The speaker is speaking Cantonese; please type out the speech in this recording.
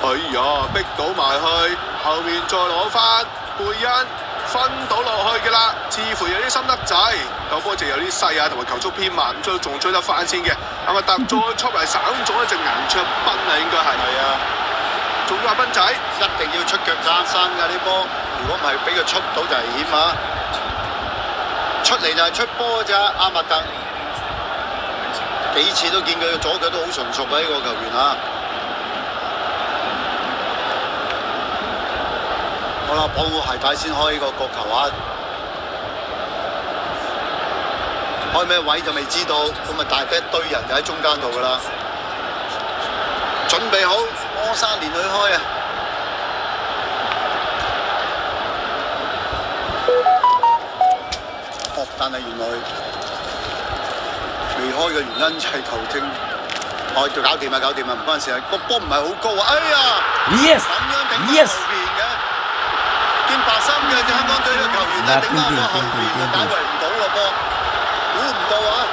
哎呀，逼到埋去，後面再攞翻貝恩分到落去嘅啦，似乎有啲心得仔，球波就有啲細啊，同埋球速偏慢，咁仲追得翻先嘅。阿麥特再出嚟省咗一隻顏卓賓啊，應該係。係啊，仲有阿賓仔，一定要出腳揸生㗎啲波，如果唔係俾佢出到就危險啊！出嚟就係出波咋，阿麥特幾次都見佢嘅左腳都好純熟嘅呢個球員啊！好啦，綁好鞋帶先開呢個角球啊！開咩位就未知道，咁啊大俾一堆人就喺中間度噶啦。準備好，摩沙連去開啊！哦，但係原來未開嘅原因就係球證，哦，就搞掂啦，搞掂啦，唔關事啊！個波唔係好高啊！哎呀 Yes 咁樣頂翻 Yes 後邊嘅，見白衫嘅香港隊嘅球員咧頂翻個後邊，解圍唔到個波，估唔到啊！